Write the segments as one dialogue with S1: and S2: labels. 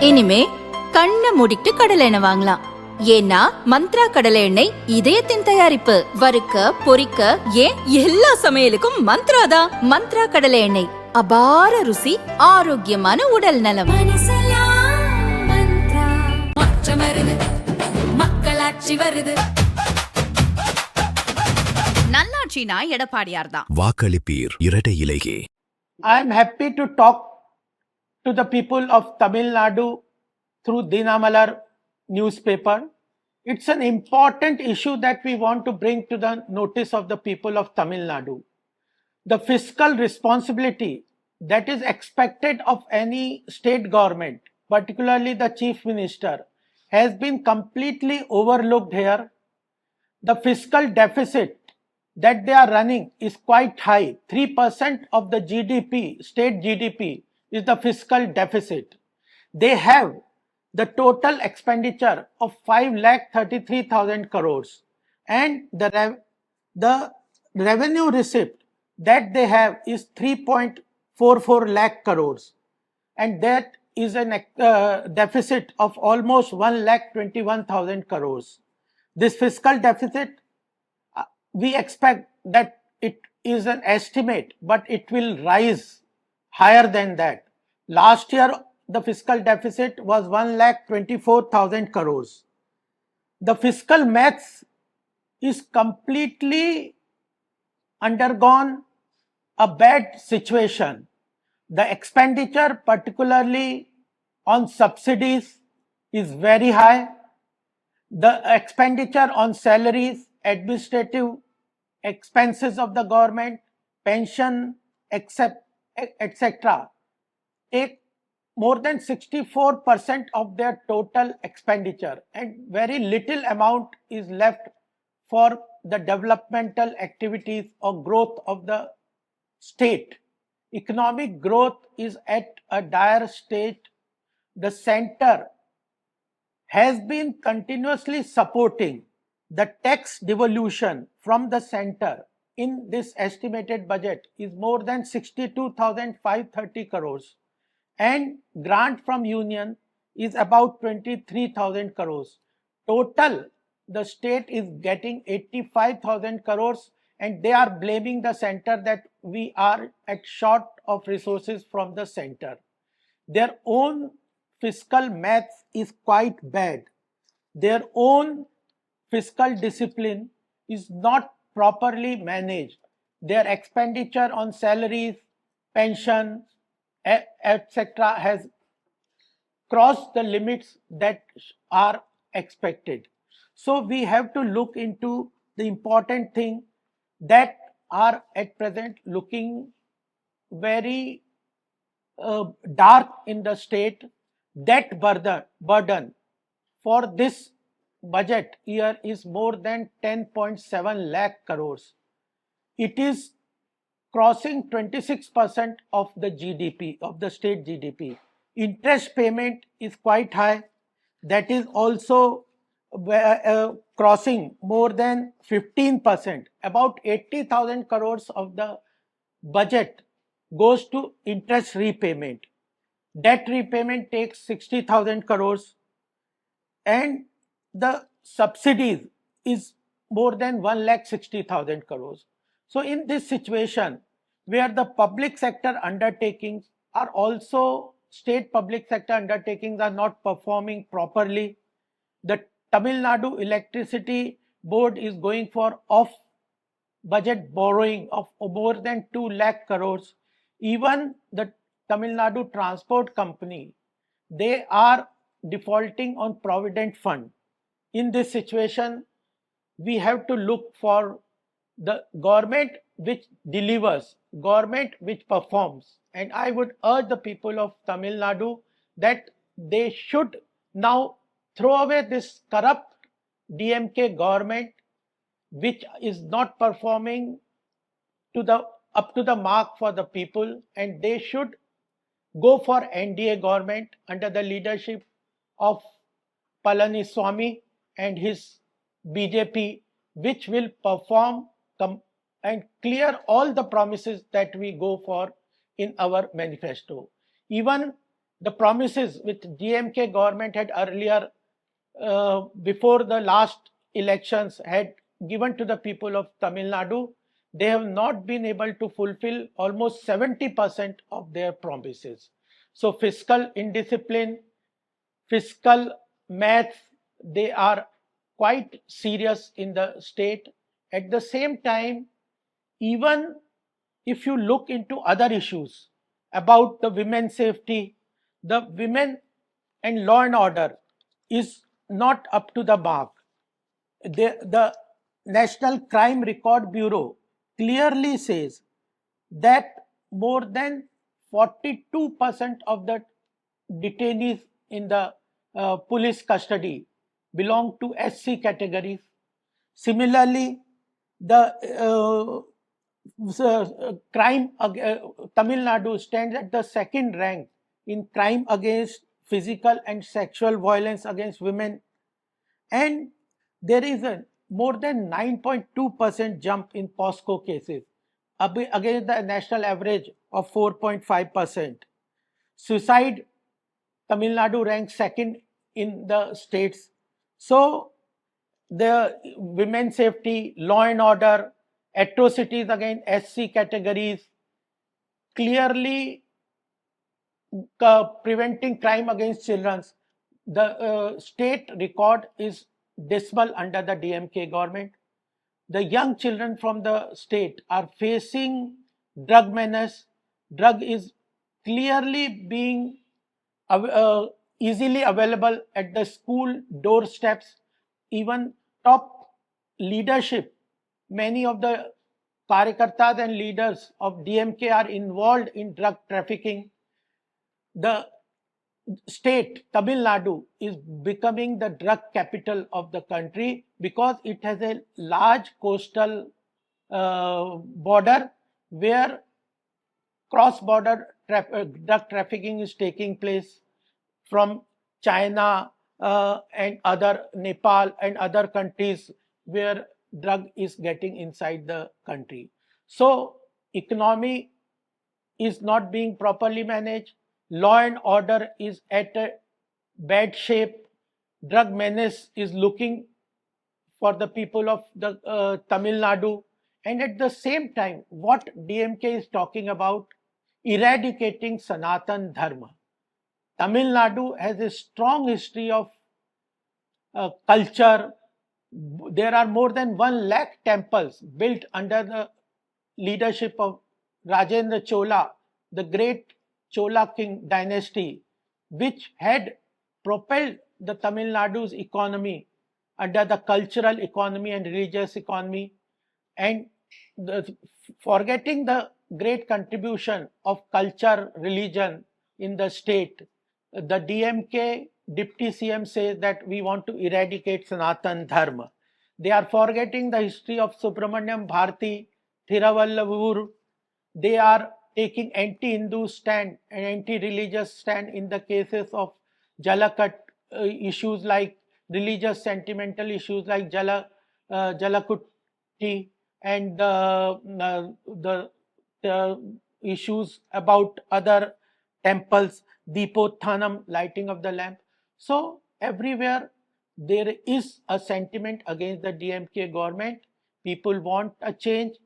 S1: இனிமே கண்ணை மூடிட்டு கடலை எண்ணெய் வாங்கலாம். ஏன்னா மந்த்ரா கடலை எண்ணெய் இதயத்தின் தயாரிப்பு. வறுக்க பொரிக்க ஏன் எல்லா சமையலுக்கும் மந்த்ரா தான். மந்த்ரா கடலை எண்ணெய், அபார ருசி, ஆரோக்கியமான உடல் நலம். மக்களாட்சி வருது. நல்லாட்சினா எடப்பாடியார் தான்.
S2: வாக்களிப்பீர் இரட்டை இலையே.
S3: I am happy to talk to the people of Tamil Nadu through Dinamalar newspaper. It's an important issue that we want to bring to the notice of the people of Tamil Nadu. The fiscal responsibility that is expected of any state government, particularly the chief minister, has been completely overlooked here. The fiscal deficit that they are running is quite high. 3% of the GDP, state GDP, is the fiscal deficit. They have the total expenditure of 5,33,000 crores, and the revenue receipt that they have is 3.44 lakh crores, and that is a deficit of almost 1,21,000 crores. This fiscal deficit, we expect that it is an estimate, but it will rise higher than that. Last year, the fiscal deficit was 1,24,000 crores. The fiscal maths is completely undergone a bad situation. The expenditure, particularly on subsidies, is very high. The expenditure on salaries, administrative expenses of the government, pension, etc., take more than 64% of their total expenditure, and very little amount is left for the developmental activities or growth of the state. Economic growth is at a dire state. The center has been continuously supporting the tax devolution from the center in this estimated budget is more than 62,530 crores, and grant from union is about 23,000 crores. Total, the state is getting 85,000 crores, and they are blaming the center that we are at short of resources from the center. Their own fiscal maths is quite bad. Their own fiscal discipline is not properly managed. Their expenditure on salaries, pension, etc. has crossed the limits that are expected. So we have to look into the important thing that are at present looking very dark in the state. Debt burden for this budget year is more than 10.7 lakh crores. It is crossing 26% of the GDP, of the state GDP. Interest payment is quite high. That is also crossing more than 15%. About 80,000 crores of the budget goes to interest repayment. Debt repayment takes 60,000 crores, and the subsidies is more than 1,60,000 crores. So in this situation, where the public sector undertakings are also, state public sector undertakings are not performing properly, the Tamil Nadu Electricity Board is going for off budget borrowing of more than 2 lakh crores. Even the Tamil Nadu Transport Company, they are defaulting on Provident Fund. In this situation, we have to look for the government which delivers, government which performs. And I would urge the people of Tamil Nadu that they should now throw away this corrupt DMK government which is not performing up to the mark for the people, and they should go for NDA government under the leadership of Palaniswamy and his BJP, which will perform and clear all the promises that we go for in our manifesto. Even the promises which DMK government had earlier, before the last elections, had given to the people of Tamil Nadu, they have not been able to fulfill almost 70% of their promises. So fiscal indiscipline, fiscal math, they are quite serious in the state. At the same time, even if you look into other issues about the women's safety, the women and law and order is not up to the mark. The National Crime Record Bureau clearly says that more than 42% of the detainees in the police custody belong to SC categories. Similarly, the Tamil Nadu stands at the second rank in crime against physical and sexual violence against women, and there is a more than 9.2% jump in POSCO cases against the national average of 4.5%. Suicide, Tamil Nadu ranks second in the states. So the women's safety, law and order, atrocities against SC categories, clearly preventing crime against children. The state record is dismal under the DMK government. The young children from the state are facing drug menace. Drug is clearly being easily available at the school doorsteps. Even top leadership, many of the Karyakartas and leaders of DMK are involved in drug trafficking. The state, Tamil Nadu, is becoming the drug capital of the country because it has a large coastal border where cross-border drug trafficking is taking place from China and other Nepal and other countries where drug is getting inside the country. So economy is not being properly managed, law and order is at a bad shape, drug menace is looking for the people of the Tamil Nadu, and at the same time, what DMK is talking about, eradicating Sanatan Dharma. Tamil Nadu has a strong history of culture. There are more than 1 lakh temples built under the leadership of Rajendra Chola, the great Chola king dynasty, which had propelled the Tamil Nadu's economy under the cultural economy and religious economy, and forgetting the great contribution of culture, religion in the state, the DMK Deputy CM says that we want to eradicate Sanatan Dharma. They are forgetting the history of Subramanyam Bharati, Thiruvallavur. They are taking anti-Hindu stand and anti-religious stand in the cases of Jalakat issues like religious sentimental issues like Jalakutti and the issues about other temples, Deepothanam, lighting of the lamp. So everywhere there is a sentiment against the DMK government. People want a change.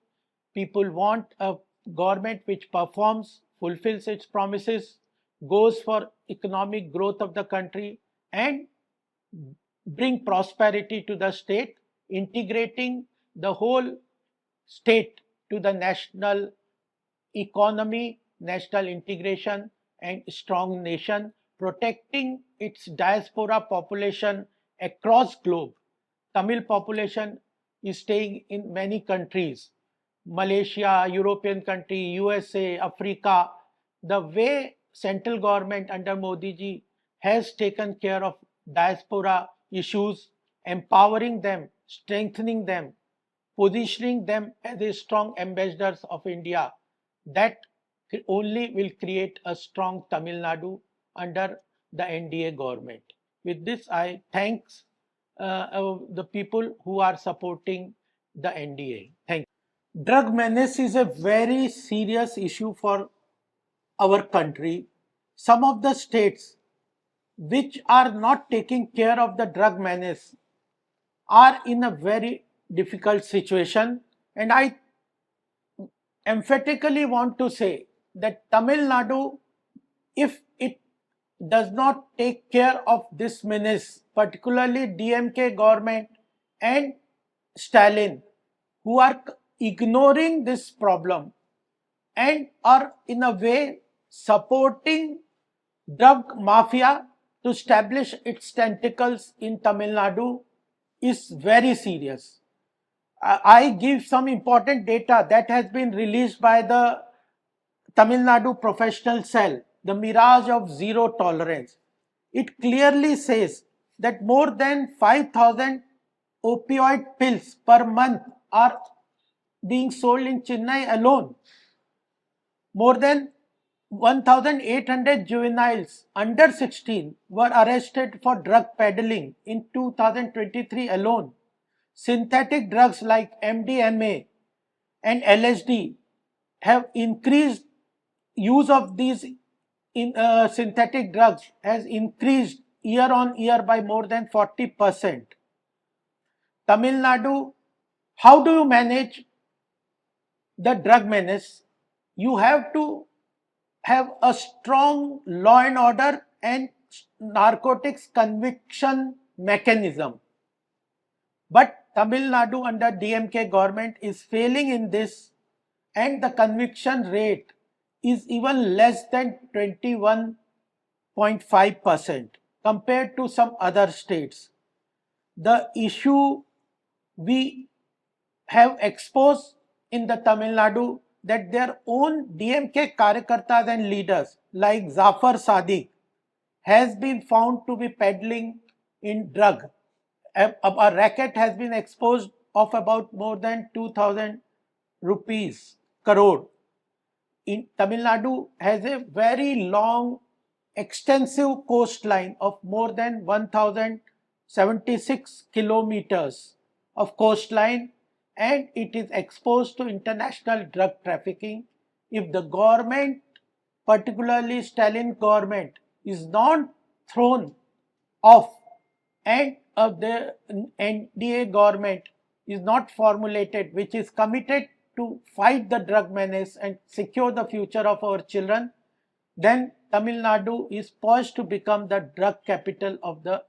S3: People want a government which performs, fulfills its promises, goes for economic growth of the country and bring prosperity to the state, integrating the whole state to the national economy, national integration and strong nation, protecting its diaspora population across globe. Tamil population is staying in many countries, Malaysia, European country, USA, Africa. The way central government under Modi ji has taken care of diaspora issues, empowering them, strengthening them, positioning them as a strong ambassadors of India, that only will create a strong Tamil Nadu under the NDA government. With this, I thanks the people who are supporting the NDA. Thank you. Drug menace is a very serious issue for our country, some of the states which are not taking care of the drug menace are in a very difficult situation. And I emphatically want to say that Tamil Nadu, if it does not take care of this menace, particularly DMK government and Stalin, who are ignoring this problem and are in a way supporting drug mafia to establish its tentacles in Tamil Nadu, is very serious. I give some important data that has been released by the Tamil Nadu Professional Cell, the mirage of zero tolerance. It clearly says that more than 5,000 opioid pills per month are being sold in Chennai alone. More than 1,800 juveniles under 16 were arrested for drug peddling in 2023 alone. Synthetic drugs like MDMA and LSD have increased. Use of these synthetic drugs has increased year on year by more than 40%. Tamil Nadu, how do you manage the drug menace? You have to have a strong law and order and narcotics conviction mechanism. But Tamil Nadu under DMK government is failing in this, and the conviction rate is even less than 21.5% compared to some other states. The issue we have exposed in the Tamil Nadu, that their own DMK karyakartas and leaders like Zafar Sadiq has been found to be peddling in drug. A racket has been exposed of about more than 2,000 rupees crore. In Tamil Nadu has a very long, extensive coastline of more than 1,076 kilometers of coastline, and it is exposed to international drug trafficking. If the government, particularly Stalin government, is not thrown off and the NDA government is not formulated, which is committed to fight the drug menace and secure the future of our children, then Tamil Nadu is poised to become the drug capital of the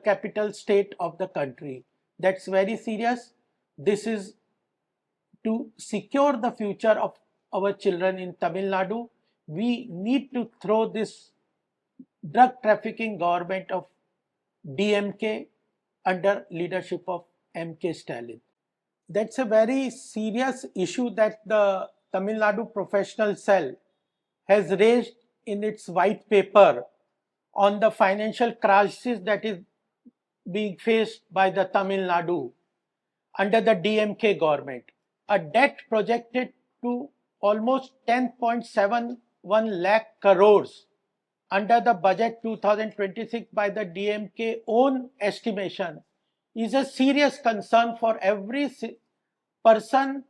S3: capital state of the country. That's very serious. This is to secure the future of our children in Tamil Nadu. We need to throw this drug trafficking government of DMK under leadership of MK Stalin. That's a very serious issue that the Tamil Nadu Professional Cell has raised in its white paper on the financial crisis that is being faced by the Tamil Nadu under the DMK government. A debt projected to almost 10.71 lakh crores under the budget 2026 by the DMK own estimation is a serious concern for every person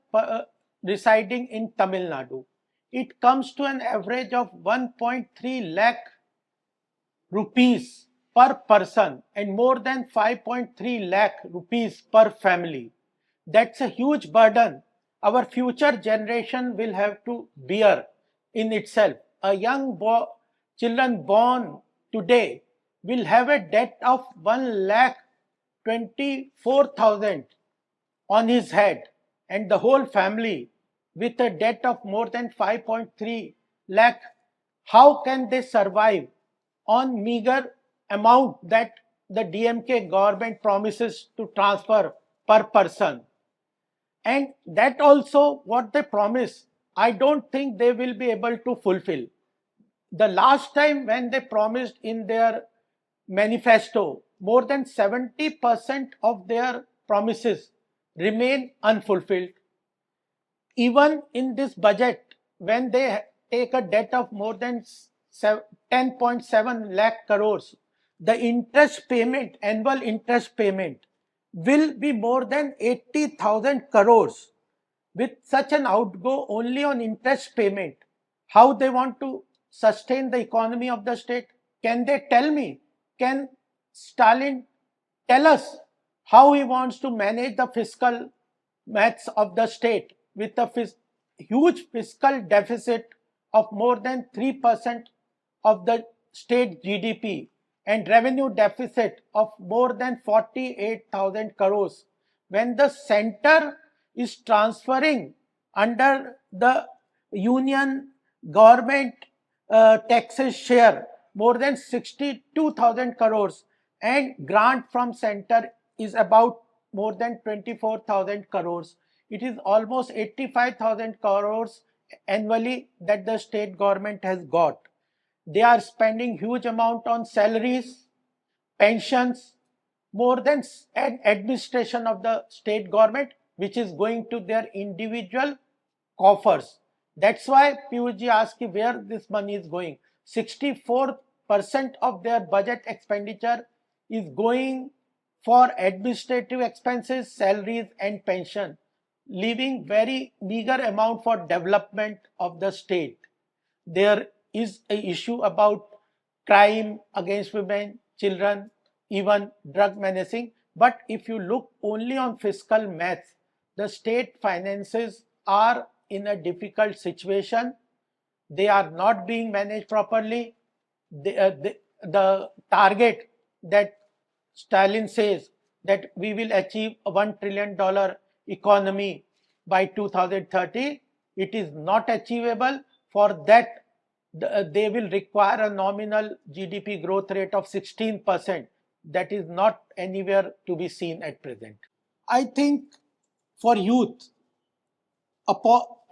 S3: residing in Tamil Nadu. It comes to an average of 1.3 lakh rupees per person and more than 5.3 lakh rupees per family. That's a huge burden our future generation will have to bear in itself. A young children born today will have a debt of 1,24,000 on his head, and the whole family with a debt of more than 5.3 lakh. How can they survive on meager amount that the DMK government promises to transfer per person? And that also what they promise, I don't think they will be able to fulfill. The last time when they promised in their manifesto, more than 70% of their promises remain unfulfilled. Even in this budget, when they take a debt of more than 10.7 lakh crores, the interest payment, annual interest payment, will be more than 80,000 crores. With such an outgo only on interest payment, how they want to sustain the economy of the state? Can they tell me? Can Stalin tell us how he wants to manage the fiscal maths of the state with a huge fiscal deficit of more than 3% of the state GDP and revenue deficit of more than 48,000 crores, when the center is transferring under the union government taxes share more than 62,000 crores and grant from center is about more than 24,000 crores. It is almost 85,000 crores annually that the state government has got. They are spending huge amount on salaries, pensions, more than an administration of the state government, which is going to their individual coffers. That's why Piyush asked where this money is going. 64% of their budget expenditure is going for administrative expenses, salaries and pension, leaving very meager amount for development of the state. There is an issue about crime against women, children, even drug menacing. But if you look only on fiscal maths, the state finances are in a difficult situation. They are not being managed properly. The target that Stalin says that we will achieve a $1 trillion economy by 2030, it is not achievable. For that, they will require a nominal GDP growth rate of 16%. That is not anywhere to be seen at present. I think for youth,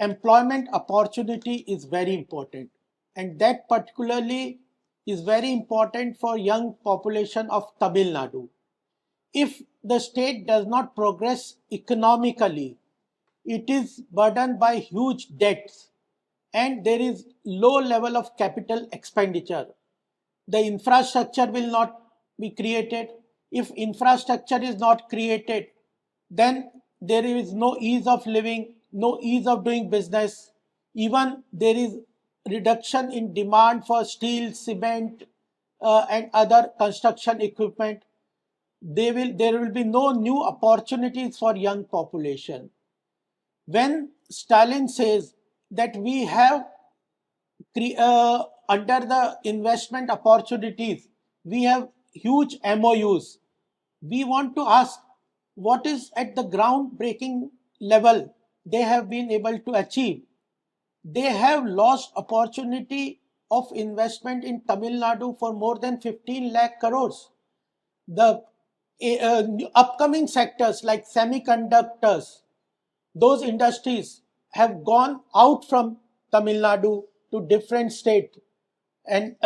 S3: employment opportunity is very important, and that particularly is very important for young population of Tamil Nadu. If the state does not progress economically, it is burdened by huge debts and there is low level of capital expenditure. The infrastructure will not be created. If infrastructure is not created, then there is no ease of living, no ease of doing business. Even there is reduction in demand for steel, cement, and other construction equipment. There will be no new opportunities for young population. When Stalin says that we have under the investment opportunities, we have huge MOUs. We want to ask what is at the groundbreaking level they have been able to achieve. They have lost opportunity of investment in Tamil Nadu for more than 15 lakh crores. The upcoming sectors like semiconductors, those industries have gone out from Tamil Nadu to different states, and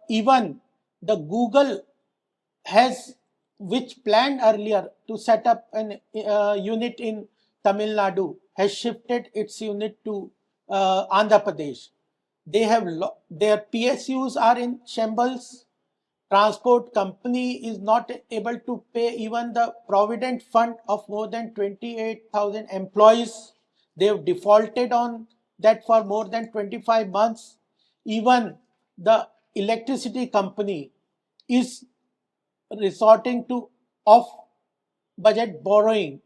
S3: even the Google has, which planned earlier to set up an unit in Tamil Nadu, has shifted its unit to Andhra Pradesh. They have their PSUs are in shambles. Transport company is not able to pay even the provident fund of more than 28,000 employees. They have defaulted on that for more than 25 months. Even the electricity company is resorting to off budget borrowing,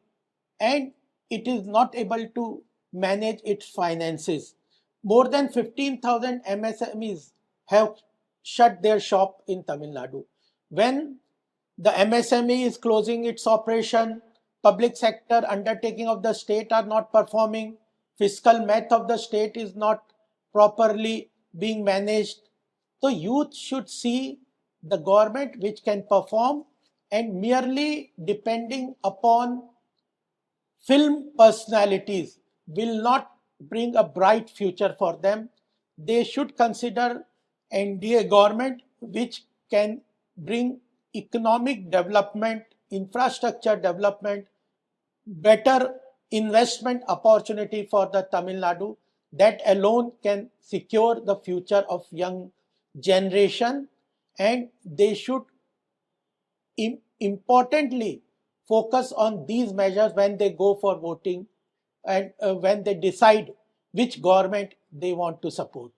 S3: and it is not able to manage its finances. More than 15,000 MSMEs have shut their shop in Tamil Nadu. When the MSME is closing its operation, public sector undertaking of the state are not performing, fiscal math of the state is not properly being managed. So youth should see the government which can perform, and merely depending upon film personalities will not bring a bright future for them. They should consider NDA government which can bring economic development, infrastructure development, better investment opportunity for the Tamil Nadu. That alone can secure the future of young generation, and they should importantly focus on these measures when they go for voting and when they decide which government they want to support.